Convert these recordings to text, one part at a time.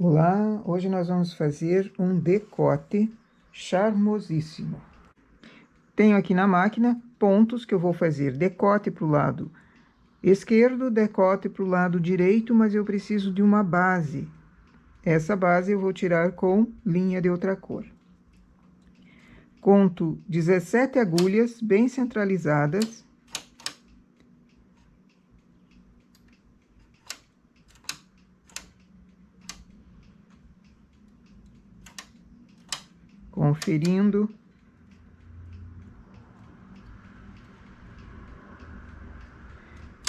Olá, hoje nós vamos fazer um decote charmosíssimo. Tenho aqui na máquina pontos que eu vou fazer decote para o lado esquerdo, decote para o lado direito, mas eu preciso de uma base. Essa base eu vou tirar com linha de outra cor. Conto 17 agulhas bem centralizadas. Conferindo.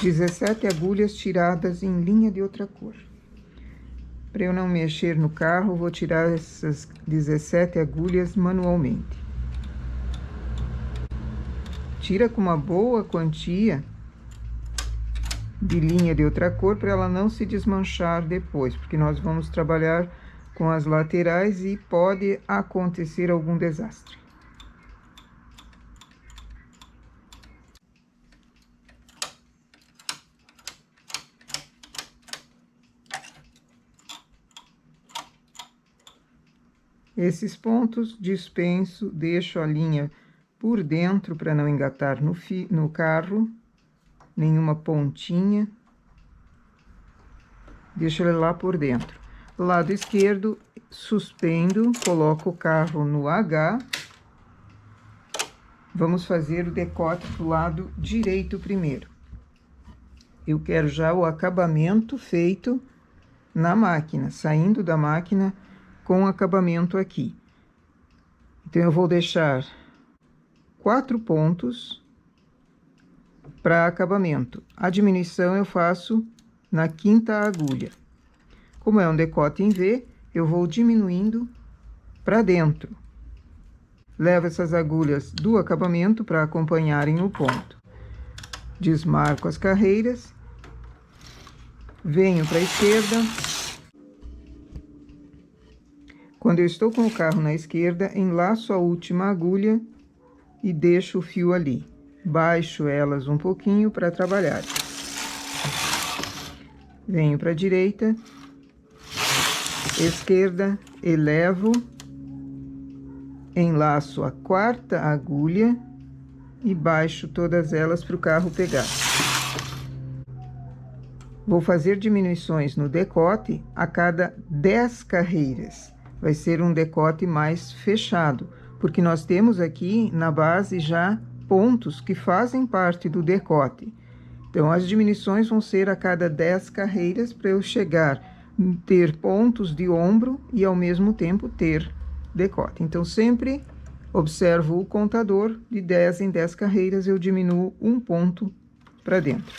Dezessete agulhas tiradas em linha de outra cor. Para eu não mexer no carro, vou tirar essas 17 agulhas manualmente. Tira com uma boa quantia de linha de outra cor para ela não se desmanchar depois, porque nós vamos trabalhar com as laterais e pode acontecer algum desastre. Esses pontos dispenso, deixo a linha por dentro para não engatar no carro, nenhuma pontinha. Deixo ele lá por dentro. Lado esquerdo, suspendo, coloco o carro no H. Vamos fazer o decote pro lado direito primeiro. Eu quero já o acabamento feito na máquina, saindo da máquina com o acabamento aqui. Então, eu vou deixar 4 pontos para acabamento. A diminuição eu faço na 5ª agulha. Como é um decote em V, eu vou diminuindo para dentro. Levo essas agulhas do acabamento para acompanharem o ponto. Desmarco as carreiras. Venho para a esquerda. Quando eu estou com o carro na esquerda, enlaço a última agulha e deixo o fio ali. Baixo elas um pouquinho para trabalhar. Venho para a direita, esquerda, elevo, enlaço a 4ª agulha e baixo todas elas para o carro pegar. Vou fazer diminuições no decote a cada 10 carreiras. Vai ser um decote mais fechado, porque nós temos aqui na base já pontos que fazem parte do decote. Então, as diminuições vão ser a cada 10 carreiras para eu chegar, ter pontos de ombro e ao mesmo tempo ter decote. Então, sempre observo o contador, de 10 em 10 carreiras eu diminuo um ponto para dentro.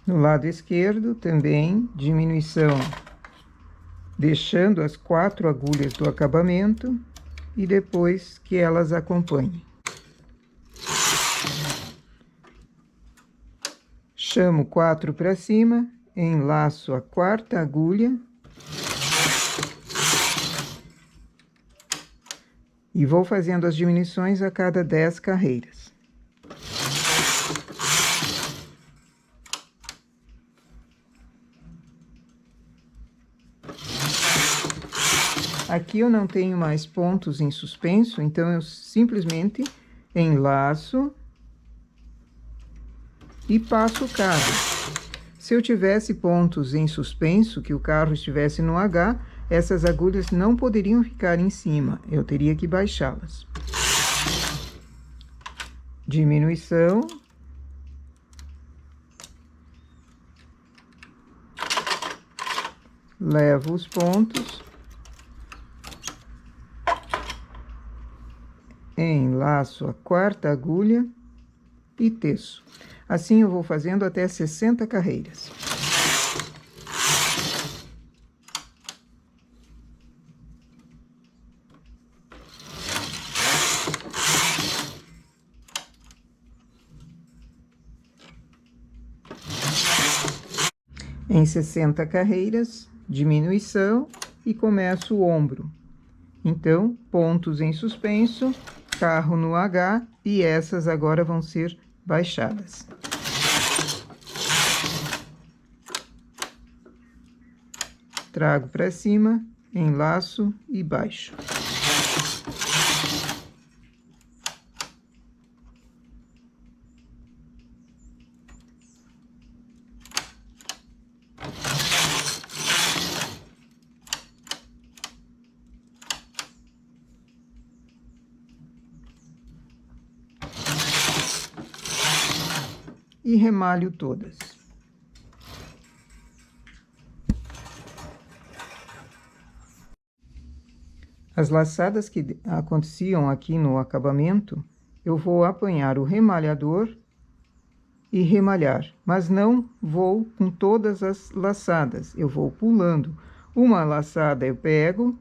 No lado esquerdo, também, diminuição, deixando as 4 agulhas do acabamento e depois que elas acompanhem. Chamo 4 para cima, enlaço a 4ª agulha e vou fazendo as diminuições a cada 10 carreiras. Aqui eu não tenho mais pontos em suspenso, então eu simplesmente enlaço e passo o carro. Se eu tivesse pontos em suspenso, que o carro estivesse no H, essas agulhas não poderiam ficar em cima, eu teria que baixá-las. Diminuição. levo os pontos, enlaço a quarta agulha e teço. Assim eu vou fazendo até 60 carreiras. Em 60 carreiras, diminuição e começo o ombro. Então, pontos em suspenso, carro no H e essas agora vão ser baixadas. Trago para cima, enlaço e baixo. E remalho todas. As laçadas que aconteciam aqui no acabamento, eu vou apanhar o remalhador e remalhar, mas não vou com todas as laçadas, eu vou pulando. Uma laçada eu pego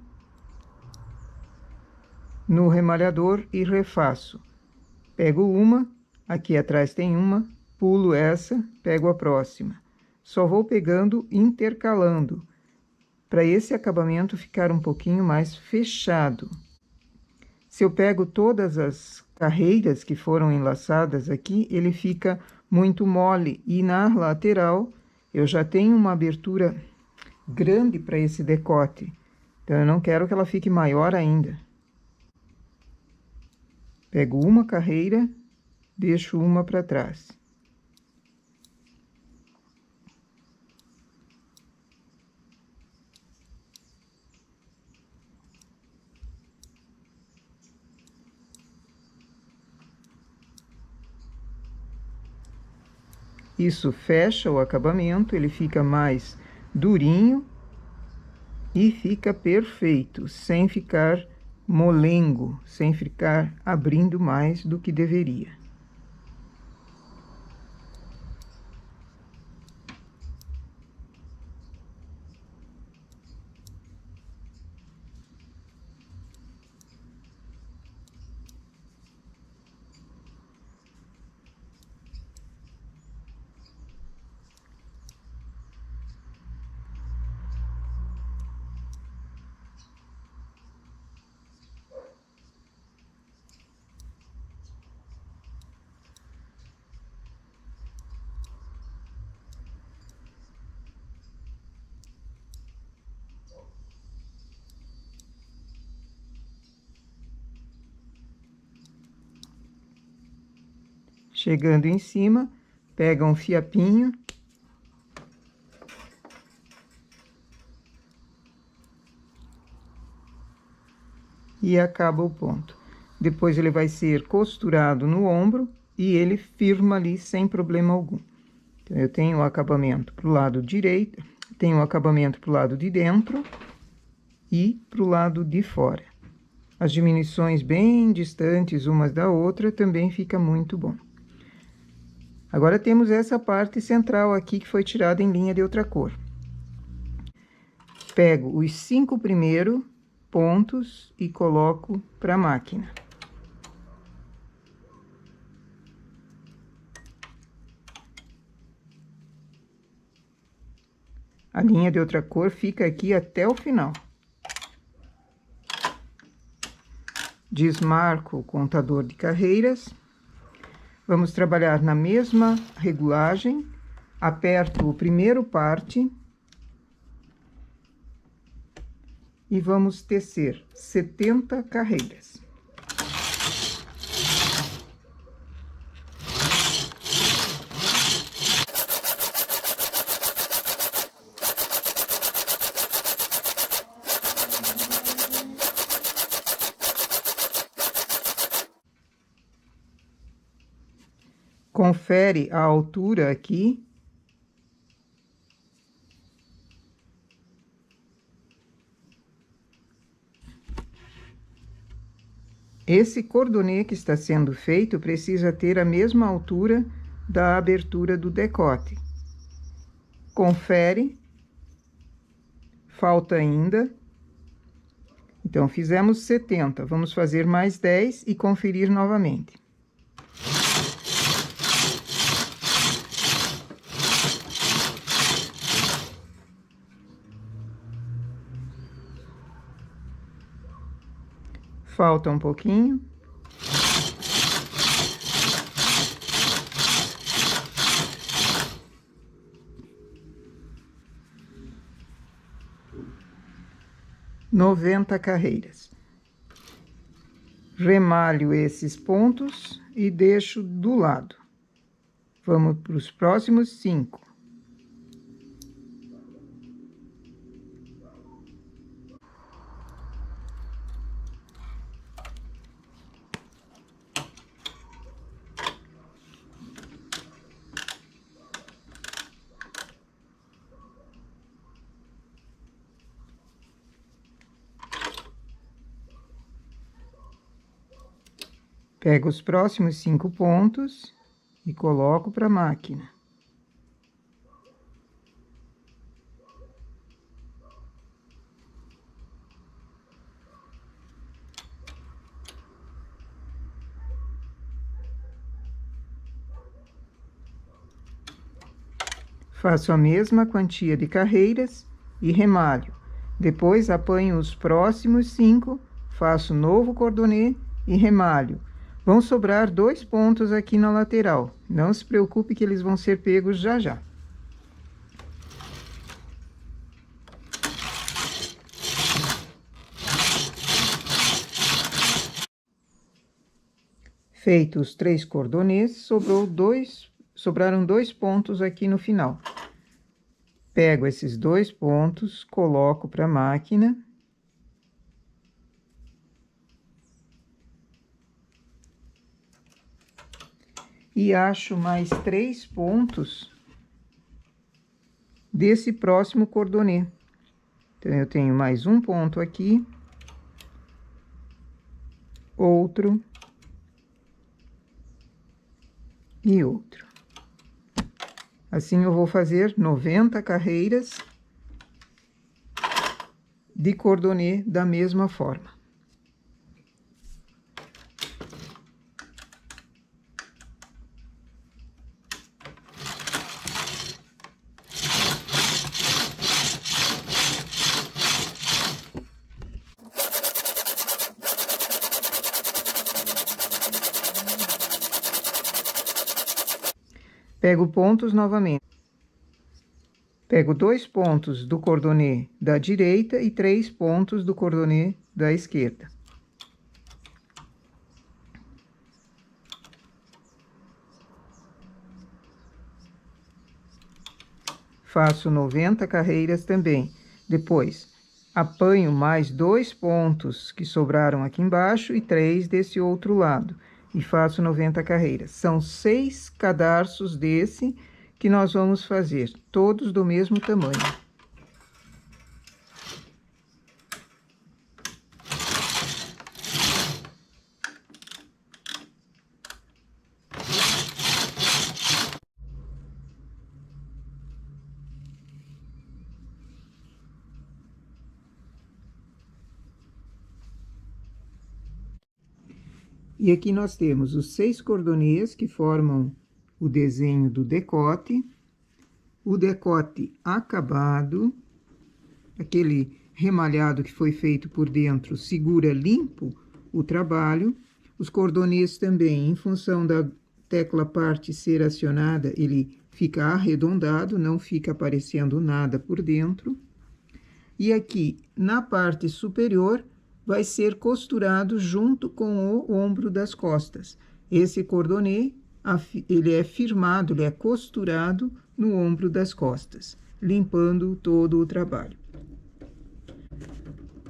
no remalhador e refaço. Pego uma, aqui atrás tem uma, pulo essa, pego a próxima. Só vou pegando, intercalando, para esse acabamento ficar um pouquinho mais fechado. Se eu pego todas as carreiras que foram enlaçadas aqui, ele fica muito mole. E na lateral, eu já tenho uma abertura grande para esse decote. Então, eu não quero que ela fique maior ainda. Pego uma carreira, deixo uma para trás. Isso fecha o acabamento, ele fica mais durinho e fica perfeito, sem ficar molengo, sem ficar abrindo mais do que deveria. Chegando em cima, pega um fiapinho e acaba o ponto. Depois ele vai ser costurado no ombro e ele firma ali sem problema algum. Então, eu tenho o acabamento para o lado direito, tenho o acabamento para o lado de dentro e para o lado de fora. As diminuições bem distantes umas da outra também fica muito bom. Agora, temos essa parte central aqui que foi tirada em linha de outra cor. Pego os 5 primeiros pontos e coloco para a máquina. A linha de outra cor fica aqui até o final. Desmarco o contador de carreiras. Vamos trabalhar na mesma regulagem, aperto o primeiro parte e vamos tecer 70 carreiras. Confere a altura aqui. Esse cordonê que está sendo feito precisa ter a mesma altura da abertura do decote. Confere. Falta ainda. Então, fizemos 70. Vamos fazer mais 10 e conferir novamente. Falta um pouquinho. Noventa carreiras. Remalho esses pontos e deixo do lado. Vamos para os próximos 5. Pego os próximos 5 pontos e coloco para a máquina. Faço a mesma quantia de carreiras e remalho. Depois, apanho os próximos 5, faço novo cordonê e remalho. Vão sobrar 2 pontos aqui na lateral. Não se preocupe que eles vão ser pegos já já. Feitos os 3 cordonês, sobraram 2 pontos aqui no final. Pego esses 2 pontos, coloco para a máquina. E acho mais 3 pontos desse próximo cordonê. Então, eu tenho mais um ponto aqui, outro e outro. Assim, eu vou fazer 90 carreiras de cordonê da mesma forma. Pego pontos novamente. Pego 2 pontos do cordonê da direita e 3 pontos do cordonê da esquerda. Faço 90 carreiras também. Depois, apanho mais 2 pontos que sobraram aqui embaixo e 3 desse outro lado. E faço 90 carreiras. São 6 cadarços desse que nós vamos fazer, todos do mesmo tamanho. E aqui nós temos os 6 cordonês que formam o desenho do decote, o decote acabado, aquele remalhado que foi feito por dentro segura limpo o trabalho, os cordonês também, em função da tecla parte ser acionada, ele fica arredondado, não fica aparecendo nada por dentro. E aqui, na parte superior, vai ser costurado junto com o ombro das costas. Esse cordonê, ele é firmado, ele é costurado no ombro das costas, limpando todo o trabalho.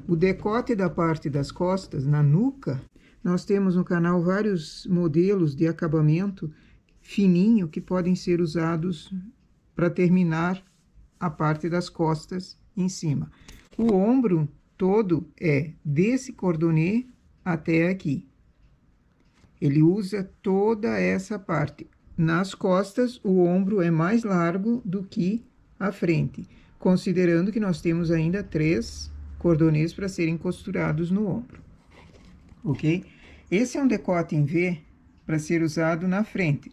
O decote da parte das costas, na nuca, nós temos no canal vários modelos de acabamento fininho que podem ser usados para terminar a parte das costas em cima. O ombro todo é desse cordonê até aqui. Ele usa toda essa parte. Nas costas, o ombro é mais largo do que a frente, considerando que nós temos ainda 3 cordonês para serem costurados no ombro, ok? Esse é um decote em V para ser usado na frente.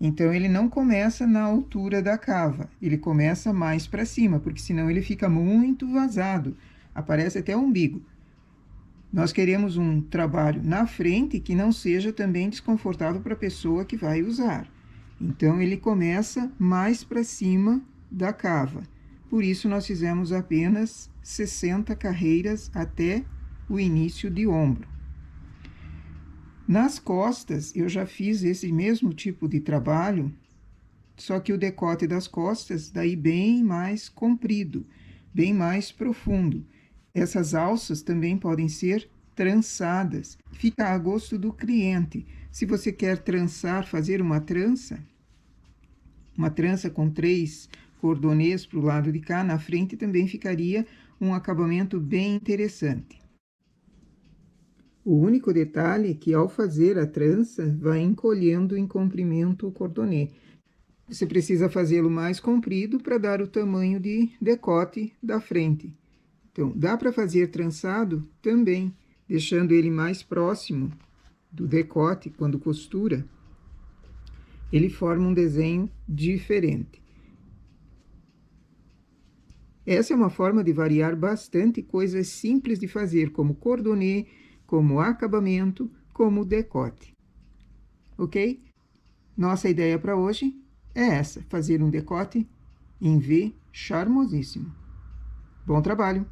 Então, ele não começa na altura da cava, ele começa mais para cima, porque senão ele fica muito vazado, aparece até o umbigo. Nós queremos um trabalho na frente que não seja também desconfortável para a pessoa que vai usar. Então, ele começa mais para cima da cava. Por isso, nós fizemos apenas 60 carreiras até o início de ombro. Nas costas, eu já fiz esse mesmo tipo de trabalho, só que o decote das costas, daí bem mais comprido, bem mais profundo. Essas alças também podem ser trançadas, fica a gosto do cliente. Se você quer trançar, fazer uma trança com 3 cordonês para o lado de cá, na frente também ficaria um acabamento bem interessante. O único detalhe é que, ao fazer a trança, vai encolhendo em comprimento o cordonê. Você precisa fazê-lo mais comprido para dar o tamanho de decote da frente. Então, dá para fazer trançado também, deixando ele mais próximo do decote quando costura. Ele forma um desenho diferente. Essa é uma forma de variar bastante coisas simples de fazer, como cordonê, como acabamento, como decote. Ok? Nossa ideia para hoje é essa, fazer um decote em V charmosíssimo. Bom trabalho!